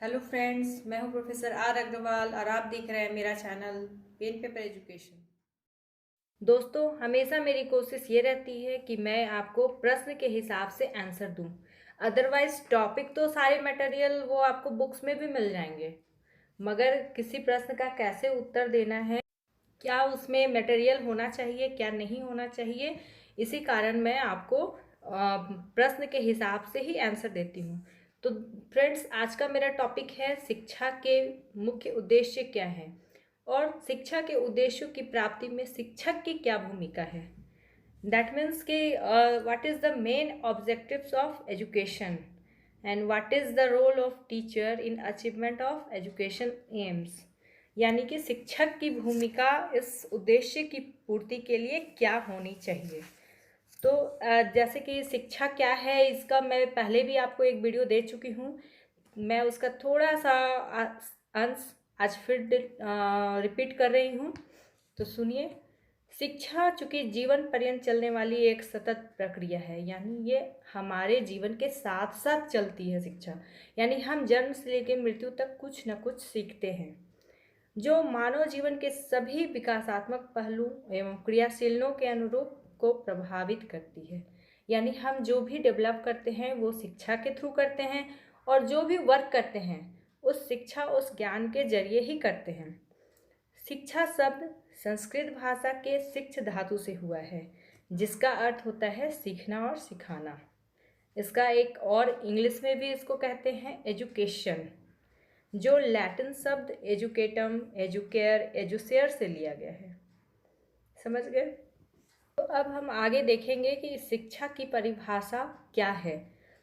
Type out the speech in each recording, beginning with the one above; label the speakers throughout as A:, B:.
A: Hello friends, मैं हूं professor are Agarwal और आप देख रहे हैं मेरा चैनल पेन पेपर एजुकेशन। दोस्तों, हमेशा मेरी कोशिश ये रहती है कि मैं आपको प्रश्न के हिसाब से आंसर दूं। अदरवाइज टॉपिक तो सारे मटेरियल वो आपको बुक्स में भी मिल जाएंगे, मगर किसी प्रश्न का कैसे उत्तर देना है, क्या उसमें मटेरियल होना चाहिए, क्या नहीं होना चाहिए, इसी कारण मैं आपको प्रश्न के हिसाब से ही आंसर देती हूँ। तो फ्रेंड्स, आज का मेरा टॉपिक है शिक्षा के मुख्य उद्देश्य क्या है और शिक्षा के उद्देश्यों की प्राप्ति में शिक्षक की क्या भूमिका है। दैट मीन्स कि what is the main objectives of education and what is the role of teacher in achievement of education aims. यानी कि शिक्षक की भूमिका इस उद्देश्य की पूर्ति के लिए क्या होनी चाहिए। तो जैसे कि शिक्षा क्या है, इसका मैं पहले भी आपको एक वीडियो दे चुकी हूँ। मैं उसका थोड़ा सा अंश आज फिर रिपीट कर रही हूँ, तो सुनिए। शिक्षा चूँकि जीवन पर्यंत चलने वाली एक सतत प्रक्रिया है, यानी ये हमारे जीवन के साथ साथ चलती है शिक्षा। यानी हम जन्म से लेकर मृत्यु तक कुछ न कुछ सीखते हैं, जो मानव जीवन के सभी विकासात्मक पहलू एवं क्रियाशीलों के अनुरूप को प्रभावित करती है। यानी हम जो भी डेवलप करते हैं वो शिक्षा के थ्रू करते हैं, और जो भी वर्क करते हैं उस शिक्षा उस ज्ञान के जरिए ही करते हैं। शिक्षा शब्द संस्कृत भाषा के शिक्ष धातु से हुआ है, जिसका अर्थ होता है सीखना और सिखाना। इसका एक और इंग्लिश में भी इसको कहते हैं एजुकेशन, जो लैटिन शब्द एजुकेटम, एजुकेयर, एजुसेयर से लिया गया है। समझ गए? तो अब हम आगे देखेंगे कि शिक्षा की परिभाषा क्या है।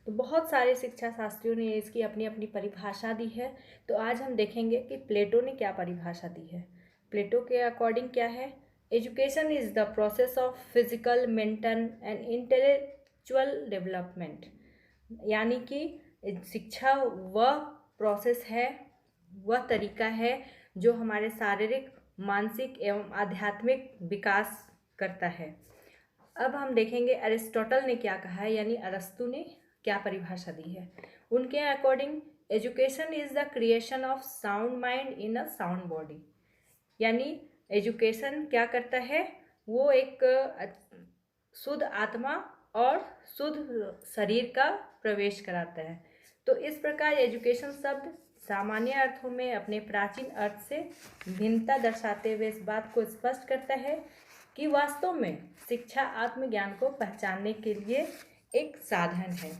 A: तो बहुत सारे शिक्षा शास्त्रियों ने इसकी अपनी अपनी परिभाषा दी है। तो आज हम देखेंगे कि प्लेटो ने क्या परिभाषा दी है। प्लेटो के अकॉर्डिंग क्या है? Education is the process of physical, mental and intellectual development. यानी कि शिक्षा वह प्रोसेस है, वह तरीका है जो हमारे शारीरिक, मानसिक एवं आध्यात्मिक विकास करता है। अब हम देखेंगे अरिस्टोटल ने क्या कहा है, यानी अरस्तु ने क्या परिभाषा दी है। उनके according education is the creation of sound mind in a sound body. यानी एजुकेशन क्या करता है, वो एक शुद्ध आत्मा और शुद्ध शरीर का प्रवेश कराता है। तो इस प्रकार एजुकेशन शब्द सामान्य अर्थों में अपने प्राचीन अर्थ से भिन्नता दर्शाते हुए इस बात को स्पष्ट करता है कि वास्तव में शिक्षा आत्मज्ञान को पहचानने के लिए एक साधन है।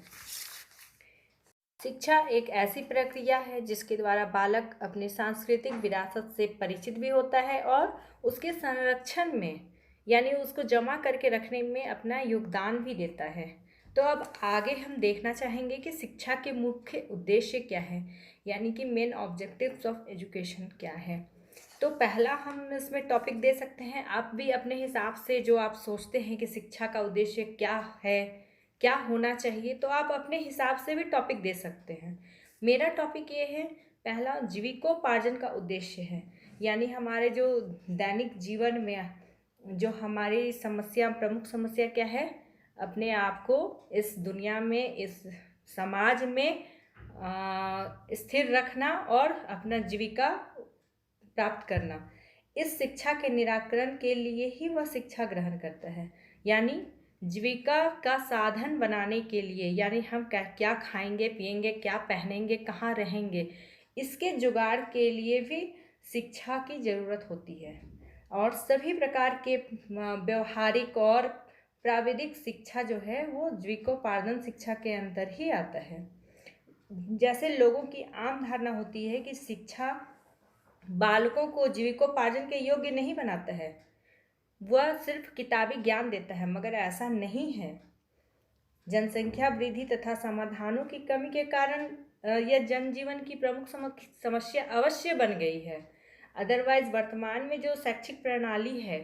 A: शिक्षा एक ऐसी प्रक्रिया है जिसके द्वारा बालक अपनी सांस्कृतिक विरासत से परिचित भी होता है और उसके संरक्षण में, यानी उसको जमा करके रखने में अपना योगदान भी देता है। तो अब आगे हम देखना चाहेंगे कि शिक्षा के मुख्य उद्देश्य क्या है, यानी कि मेन ऑब्जेक्टिव्स ऑफ एजुकेशन क्या है। तो पहला हम इसमें टॉपिक दे सकते हैं, आप भी अपने हिसाब से जो आप सोचते हैं कि शिक्षा का उद्देश्य क्या है, क्या होना चाहिए, तो आप अपने हिसाब से भी टॉपिक दे सकते हैं। मेरा टॉपिक ये है, पहला जीविकोपार्जन का उद्देश्य है। यानी हमारे जो दैनिक जीवन में जो हमारी समस्या, प्रमुख समस्या क्या है, अपने आप को इस दुनिया में, इस समाज में स्थिर रखना और अपना जीविका प्राप्त करना। इस शिक्षा के निराकरण के लिए ही वह शिक्षा ग्रहण करता है। यानी जीविका का साधन बनाने के लिए, यानी हम क्या खाएंगे, पिएंगे, क्या पहनेंगे, कहाँ रहेंगे, इसके जुगाड़ के लिए भी शिक्षा की ज़रूरत होती है। और सभी प्रकार के व्यवहारिक और प्राविधिक शिक्षा जो है वो जीविकोपार्जन शिक्षा के अंदर ही आता है। जैसे लोगों की आम धारणा होती है कि शिक्षा बालकों को जीविकोपार्जन के योग्य नहीं बनाता है, वह सिर्फ किताबी ज्ञान देता है, मगर ऐसा नहीं है। जनसंख्या वृद्धि तथा समाधानों की कमी के कारण यह जनजीवन की प्रमुख समस्या अवश्य बन गई है। अदरवाइज वर्तमान में जो शैक्षिक प्रणाली है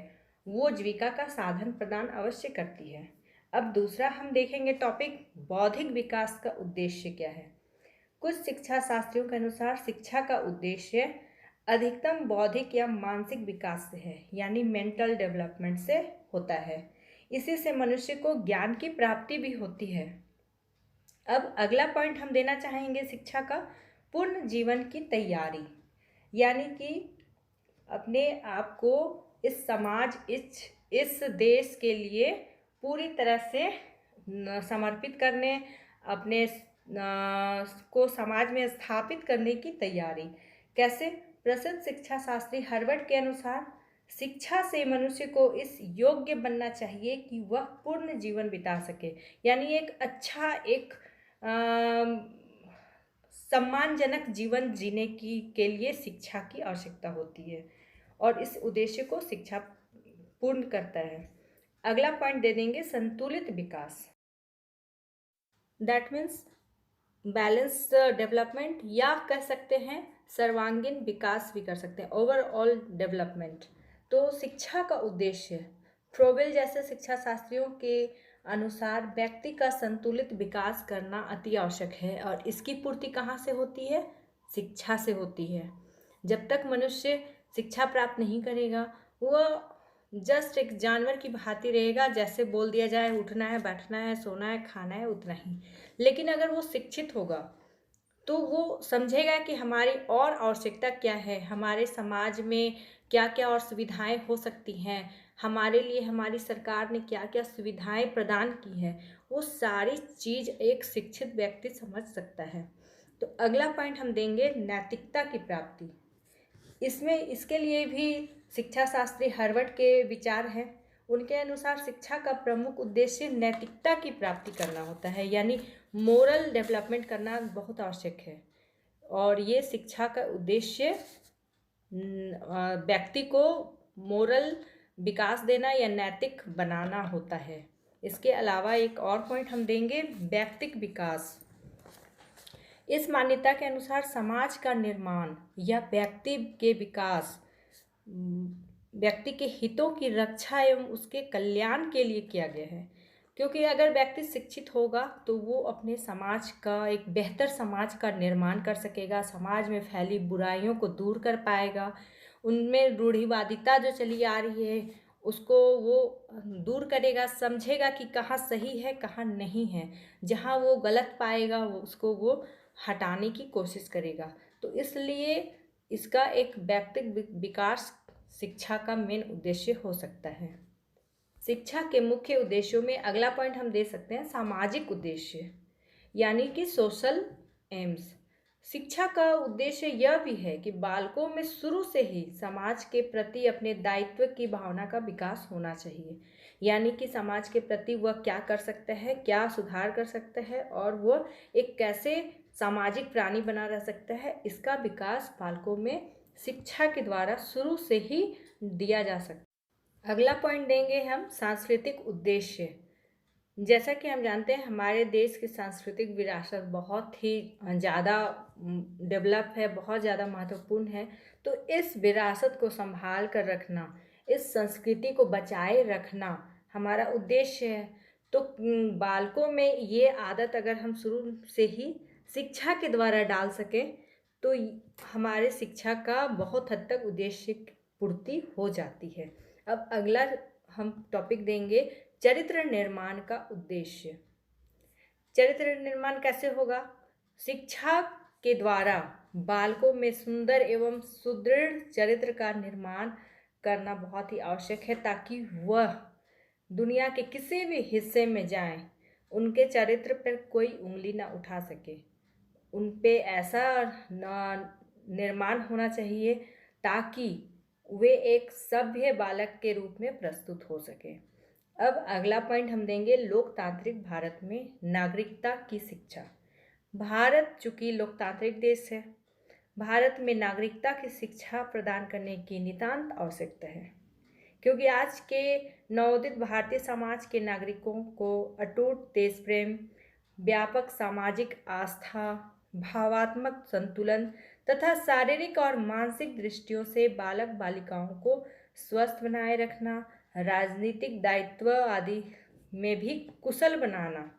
A: वो जीविका का साधन प्रदान अवश्य करती है। अब दूसरा हम देखेंगे टॉपिक, बौद्धिक विकास का उद्देश्य क्या है। कुछ शिक्षा शास्त्रियों के अनुसार शिक्षा का उद्देश्य अधिकतम बौद्धिक या मानसिक विकास से है, यानी मेंटल डेवलपमेंट से होता है। इसी से मनुष्य को ज्ञान की प्राप्ति भी होती है। अब अगला पॉइंट हम देना चाहेंगे शिक्षा का, पूर्ण जीवन की तैयारी, यानी कि अपने आप को इस समाज, इस देश के लिए पूरी तरह से समर्पित करने, अपने को समाज में स्थापित करने की तैयारी। कैसे? प्रसिद्ध शिक्षा शास्त्री हर्बर्ट के अनुसार शिक्षा से मनुष्य को इस योग्य बनना चाहिए कि वह पूर्ण जीवन बिता सके, यानी एक अच्छा, एक सम्मानजनक जीवन जीने के लिए शिक्षा की आवश्यकता होती है, और इस उद्देश्य को शिक्षा पूर्ण करता है। अगला पॉइंट दे देंगे संतुलित विकास। दैट मीन्स बैलेंस डेवलपमेंट, या कह सकते हैं सर्वांगीण विकास भी कर सकते हैं, ओवरऑल डेवलपमेंट। तो शिक्षा का उद्देश्य, फ्रोबेल जैसे शिक्षा शास्त्रियों के अनुसार व्यक्ति का संतुलित विकास करना अति आवश्यक है, और इसकी पूर्ति कहाँ से होती है? शिक्षा से होती है। जब तक मनुष्य शिक्षा प्राप्त नहीं करेगा, वह जस्ट एक जानवर की भांति रहेगा, जैसे बोल दिया जाए उठना है, बैठना है, सोना है, खाना है, उतना ही। लेकिन अगर वो शिक्षित होगा तो वो समझेगा कि हमारी और आवश्यकता क्या है, हमारे समाज में क्या क्या और सुविधाएं हो सकती हैं, हमारे लिए हमारी सरकार ने क्या क्या सुविधाएं प्रदान की हैं, वो सारी चीज़ एक शिक्षित व्यक्ति समझ सकता है। तो अगला पॉइंट हम देंगे नैतिकता की प्राप्ति। इसके लिए भी शिक्षा शास्त्री हर्बर्ट के विचार हैं। उनके अनुसार शिक्षा का प्रमुख उद्देश्य नैतिकता की प्राप्ति करना होता है, यानी मोरल डेवलपमेंट करना बहुत आवश्यक है। और ये शिक्षा का उद्देश्य व्यक्ति को मोरल विकास देना या नैतिक बनाना होता है। इसके अलावा एक और पॉइंट हम देंगे व्यक्तिक विकास। इस मान्यता के अनुसार समाज का निर्माण या व्यक्ति के विकास व्यक्ति के हितों की रक्षा एवं उसके कल्याण के लिए किया गया है, क्योंकि अगर व्यक्ति शिक्षित होगा तो वो अपने समाज का, एक बेहतर समाज का निर्माण कर सकेगा, समाज में फैली बुराइयों को दूर कर पाएगा, उनमें रूढ़िवादिता जो चली आ रही है उसको वो दूर करेगा, समझेगा कि कहाँ सही है कहाँ नहीं है, जहाँ वो गलत पाएगा उसको वो हटाने की कोशिश करेगा। तो इसलिए इसका एक व्यक्तिगत विकास शिक्षा का मेन उद्देश्य हो सकता है। शिक्षा के मुख्य उद्देश्यों में अगला पॉइंट हम दे सकते हैं सामाजिक उद्देश्य, यानी कि सोशल एम्स। शिक्षा का उद्देश्य यह भी है कि बालकों में शुरू से ही समाज के प्रति अपने दायित्व की भावना का विकास होना चाहिए, यानी कि समाज के प्रति वह क्या कर सकता है, क्या सुधार कर सकता है, और वह एक कैसे सामाजिक प्राणी बना रह सकता है, इसका विकास बालकों में शिक्षा के द्वारा शुरू से ही दिया जा सकता है। अगला पॉइंट देंगे हम सांस्कृतिक उद्देश्य। जैसा कि हम जानते हैं हमारे देश की सांस्कृतिक विरासत बहुत ही ज़्यादा डेवलप है, बहुत ज़्यादा महत्वपूर्ण है। तो इस विरासत को संभाल कर रखना, इस संस्कृति को बचाए रखना हमारा उद्देश्य है। तो बालकों में ये आदत अगर हम शुरू से ही शिक्षा के द्वारा डाल सकें तो हमारे शिक्षा का बहुत हद तक उद्देश्य पूर्ति हो जाती है। अब अगला हम टॉपिक देंगे चरित्र निर्माण का उद्देश्य। चरित्र निर्माण कैसे होगा? शिक्षा के द्वारा बालकों में सुंदर एवं सुदृढ़ चरित्र का निर्माण करना बहुत ही आवश्यक है, ताकि वह दुनिया के किसी भी हिस्से में जाएं, उनके चरित्र पर कोई उंगली ना उठा सके। उन पे ऐसा निर्माण होना चाहिए ताकि वे एक सभ्य बालक के रूप में प्रस्तुत हो सके। अब अगला पॉइंट हम देंगे लोकतांत्रिक भारत में नागरिकता की शिक्षा। भारत चूंकि लोकतांत्रिक देश है, भारत में नागरिकता की शिक्षा प्रदान करने की नितांत आवश्यकता है, क्योंकि आज के नवोदित भारतीय समाज के नागरिकों को अटूट देश प्रेम, व्यापक सामाजिक आस्था, भावात्मक संतुलन तथा शारीरिक और मानसिक दृष्टियों से बालक बालिकाओं को स्वस्थ बनाए रखना, राजनीतिक दायित्व आदि में भी कुशल बनाना,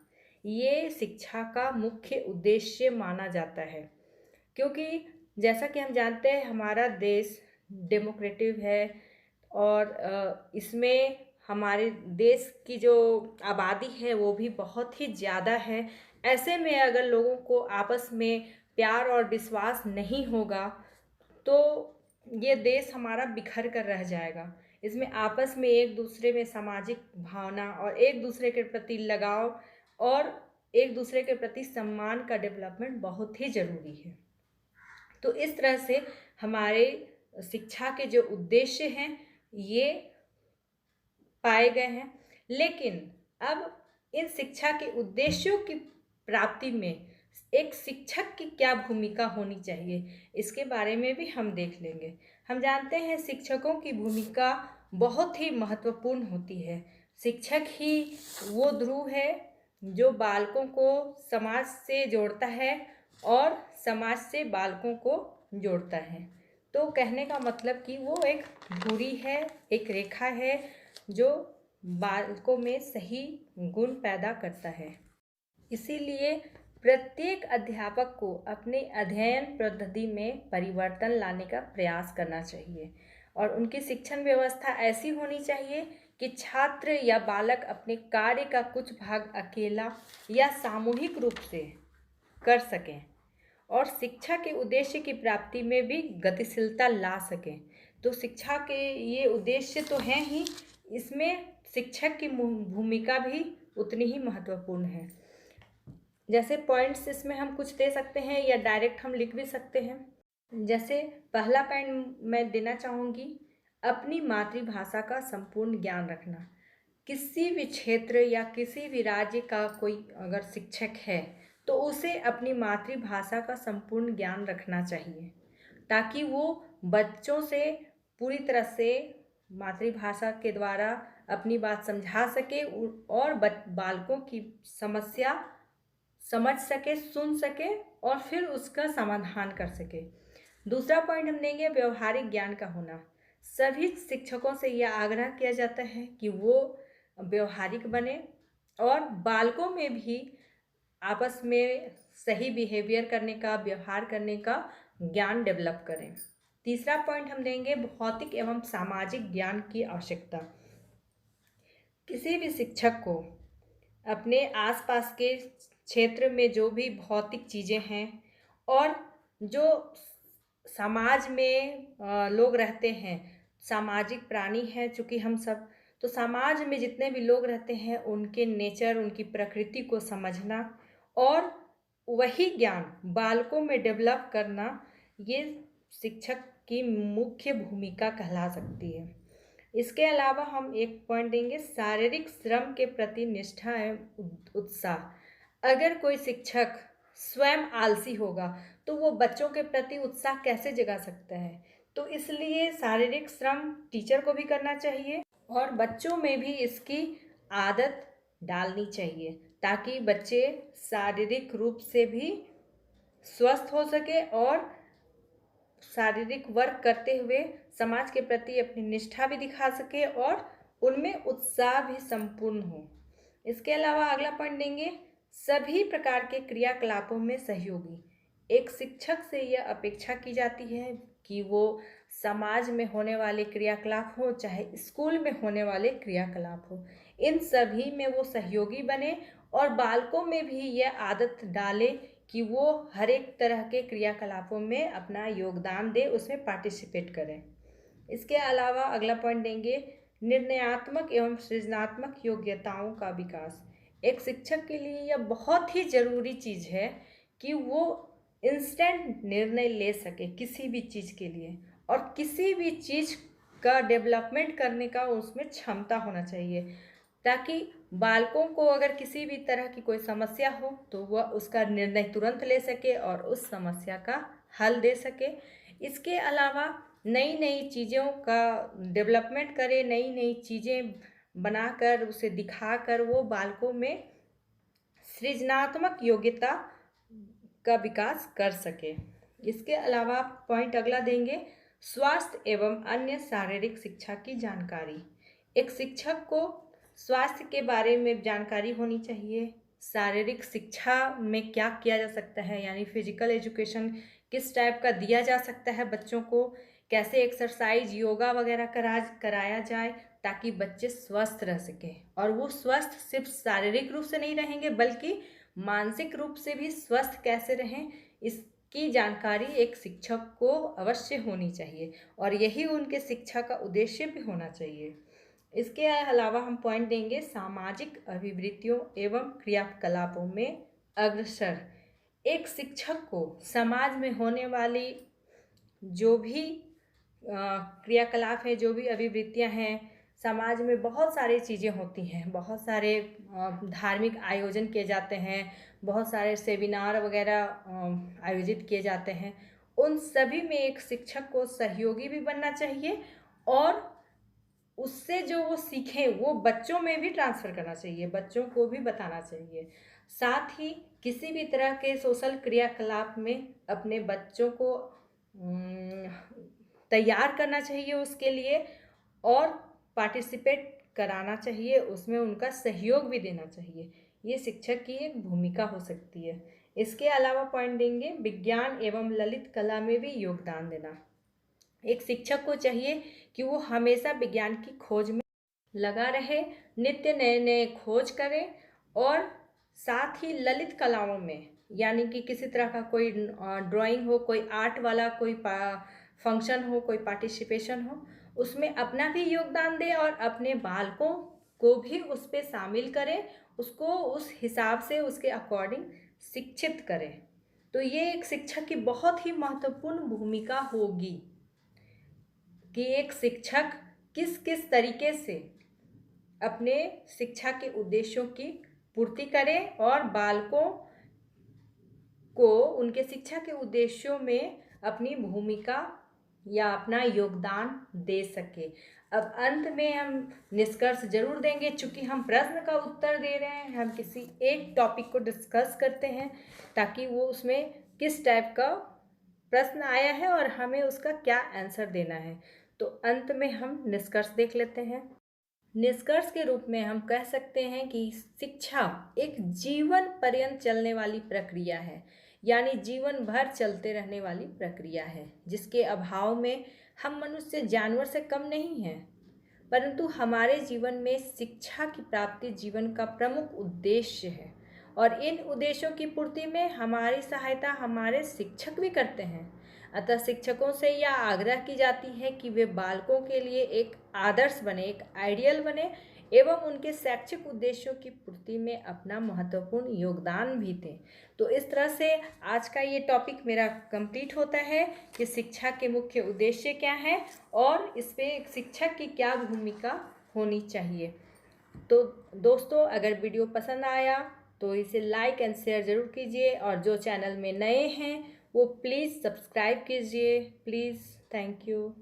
A: ये शिक्षा का मुख्य उद्देश्य माना जाता है। क्योंकि जैसा कि हम जानते हैं हमारा देश डेमोक्रेटिक है और इसमें हमारे देश की जो आबादी है वो भी बहुत ही ज़्यादा है। ऐसे में अगर लोगों को आपस में प्यार और विश्वास नहीं होगा तो ये देश हमारा बिखर कर रह जाएगा। इसमें आपस में एक दूसरे में सामाजिक भावना और एक दूसरे के प्रति लगाव और एक दूसरे के प्रति सम्मान का डेवलपमेंट बहुत ही ज़रूरी है। तो इस तरह से हमारे शिक्षा के जो उद्देश्य हैं ये पाए गए हैं। लेकिन अब इन शिक्षा के उद्देश्यों की प्राप्ति में एक शिक्षक की क्या भूमिका होनी चाहिए, इसके बारे में भी हम देख लेंगे। हम जानते हैं शिक्षकों की भूमिका बहुत ही महत्वपूर्ण होती है। शिक्षक ही वो ध्रुव है जो बालकों को समाज से जोड़ता है और समाज से बालकों को जोड़ता है। तो कहने का मतलब कि वो एक धुरी है, एक रेखा है जो बालकों में सही गुण पैदा करता है। इसीलिए प्रत्येक अध्यापक को अपने अध्ययन पद्धति में परिवर्तन लाने का प्रयास करना चाहिए और उनकी शिक्षण व्यवस्था ऐसी होनी चाहिए कि छात्र या बालक अपने कार्य का कुछ भाग अकेला या सामूहिक रूप से कर सकें और शिक्षा के उद्देश्य की प्राप्ति में भी गतिशीलता ला सकें। तो शिक्षा के ये उद्देश्य तो हैं ही, इसमें शिक्षक की भूमिका भी उतनी ही महत्वपूर्ण है। जैसे पॉइंट्स इसमें हम कुछ दे सकते हैं या डायरेक्ट हम लिख भी सकते हैं। जैसे पहला पॉइंट मैं देना चाहूँगी, अपनी मातृभाषा का संपूर्ण ज्ञान रखना। किसी भी क्षेत्र या किसी भी राज्य का कोई अगर शिक्षक है तो उसे अपनी मातृभाषा का संपूर्ण ज्ञान रखना चाहिए ताकि वो बच्चों से पूरी तरह से मातृभाषा के द्वारा अपनी बात समझा सके और बालकों की समस्या समझ सके, सुन सके और फिर उसका समाधान कर सके। दूसरा पॉइंट हम देंगे व्यवहारिक ज्ञान का होना। सभी शिक्षकों से यह आग्रह किया जाता है कि वो व्यवहारिक बने और बालकों में भी आपस में सही बिहेवियर करने का, व्यवहार करने का ज्ञान डेवलप करें। तीसरा पॉइंट हम देंगे भौतिक एवं सामाजिक ज्ञान की आवश्यकता। किसी भी शिक्षक को अपने आसपास के क्षेत्र में जो भी भौतिक चीज़ें हैं और जो समाज में लोग रहते हैं, सामाजिक प्राणी हैं चूँकि हम सब, तो समाज में जितने भी लोग रहते हैं उनके नेचर, उनकी प्रकृति को समझना और वही ज्ञान बालकों में डेवलप करना, ये शिक्षक की मुख्य भूमिका कहला सकती है। इसके अलावा हम एक पॉइंट देंगे शारीरिक श्रम के प्रति निष्ठा एवं उत्साह। अगर कोई शिक्षक स्वयं आलसी होगा तो वो बच्चों के प्रति उत्साह कैसे जगा सकता है। तो इसलिए शारीरिक श्रम टीचर को भी करना चाहिए और बच्चों में भी इसकी आदत डालनी चाहिए ताकि बच्चे शारीरिक रूप से भी स्वस्थ हो सके और शारीरिक वर्क करते हुए समाज के प्रति अपनी निष्ठा भी दिखा सके और उनमें उत्साह भी संपूर्ण हो। इसके अलावा अगला पॉइंट देंगे सभी प्रकार के क्रियाकलापों में सहयोगी। एक शिक्षक से यह अपेक्षा की जाती है कि वो समाज में होने वाले क्रियाकलाप हो चाहे स्कूल में होने वाले क्रियाकलाप हो, इन सभी में वो सहयोगी बने और बालकों में भी यह आदत डाले कि वो हर एक तरह के क्रियाकलापों में अपना योगदान दे, उसमें पार्टिसिपेट करें। इसके अलावा अगला पॉइंट देंगे निर्णयात्मक एवं सृजनात्मक योग्यताओं का विकास। एक शिक्षक के लिए यह बहुत ही ज़रूरी चीज़ है कि वो इंस्टेंट निर्णय ले सके किसी भी चीज़ के लिए और किसी भी चीज़ का डेवलपमेंट करने का उसमें क्षमता होना चाहिए ताकि बालकों को अगर किसी भी तरह की कोई समस्या हो तो वह उसका निर्णय तुरंत ले सके और उस समस्या का हल दे सके। इसके अलावा नई नई चीज़ों का डेवलपमेंट करे, नई नई चीज़ें बनाकर उसे दिखाकर वो बालकों में सृजनात्मक योग्यता का विकास कर सके। इसके अलावा पॉइंट अगला देंगे स्वास्थ्य एवं अन्य शारीरिक शिक्षा की जानकारी। एक शिक्षक को स्वास्थ्य के बारे में जानकारी होनी चाहिए। शारीरिक शिक्षा में क्या किया जा सकता है, यानी फिजिकल एजुकेशन किस टाइप का दिया जा सकता है बच्चों को, कैसे एक्सरसाइज, योगा वगैरह कराया जाए ताकि बच्चे स्वस्थ रह सकें और वो स्वस्थ सिर्फ शारीरिक रूप से नहीं रहेंगे बल्कि मानसिक रूप से भी स्वस्थ कैसे रहें, की जानकारी एक शिक्षक को अवश्य होनी चाहिए और यही उनके शिक्षा का उद्देश्य भी होना चाहिए। इसके अलावा हम पॉइंट देंगे सामाजिक अभिवृत्तियों एवं क्रियाकलापों में अग्रसर। एक शिक्षक को समाज में होने वाली जो भी क्रियाकलाप है, जो भी अभिवृत्तियां हैं, समाज में बहुत सारी चीज़ें होती हैं, बहुत सारे धार्मिक आयोजन किए जाते हैं, बहुत सारे सेमिनार वगैरह आयोजित किए जाते हैं। उन सभी में एक शिक्षक को सहयोगी भी बनना चाहिए और उससे जो वो सीखें वो बच्चों में भी ट्रांसफ़र करना चाहिए, बच्चों को भी बताना चाहिए। साथ ही किसी भी तरह के सोशल क्रियाकलाप में अपने बच्चों को तैयार करना चाहिए उसके लिए और पार्टिसिपेट कराना चाहिए, उसमें उनका सहयोग भी देना चाहिए। ये शिक्षक की एक भूमिका हो सकती है। इसके अलावा पॉइंट देंगे विज्ञान एवं ललित कला में भी योगदान देना। एक शिक्षक को चाहिए कि वो हमेशा विज्ञान की खोज में लगा रहे, नित्य नए नए खोज करे और साथ ही ललित कलाओं में यानी कि किसी तरह का कोई ड्राइंग हो, कोई आर्ट वाला कोई फंक्शन हो, कोई पार्टिसिपेशन हो, उसमें अपना भी योगदान दे और अपने बालकों को भी उस पर शामिल करे, उसको उस हिसाब से उसके अकॉर्डिंग शिक्षित करे। तो ये एक शिक्षक की बहुत ही महत्वपूर्ण भूमिका होगी कि एक शिक्षक किस किस तरीके से अपने शिक्षा के उद्देश्यों की पूर्ति करे और बालकों को उनके शिक्षा के उद्देश्यों में अपनी भूमिका या अपना योगदान दे सके। अब अंत में हम निष्कर्ष जरूर देंगे, चूँकि हम प्रश्न का उत्तर दे रहे हैं, हम किसी एक टॉपिक को डिस्कस करते हैं ताकि वो उसमें किस टाइप का प्रश्न आया है और हमें उसका क्या आंसर देना है। तो अंत में हम निष्कर्ष देख लेते हैं। निष्कर्ष के रूप में हम कह सकते हैं कि शिक्षा एक जीवन पर्यंत चलने वाली प्रक्रिया है, यानी जीवन भर चलते रहने वाली प्रक्रिया है, जिसके अभाव में हम मनुष्य जानवर से कम नहीं हैं। परंतु हमारे जीवन में शिक्षा की प्राप्ति जीवन का प्रमुख उद्देश्य है और इन उद्देश्यों की पूर्ति में हमारी सहायता हमारे शिक्षक भी करते हैं। अतः शिक्षकों से यह आग्रह की जाती है कि वे बालकों के लिए एक आदर्श बने, एक आइडियल बने एवं उनके शैक्षिक उद्देश्यों की पूर्ति में अपना महत्वपूर्ण योगदान भी दें। तो इस तरह से आज का ये टॉपिक मेरा कंप्लीट होता है कि शिक्षा के मुख्य उद्देश्य क्या हैं और इस पे एक शिक्षक की क्या भूमिका होनी चाहिए। तो दोस्तों, अगर वीडियो पसंद आया तो इसे लाइक एंड शेयर ज़रूर कीजिए और जो चैनल में नए हैं वो प्लीज़ सब्सक्राइब कीजिए। Please, thank you.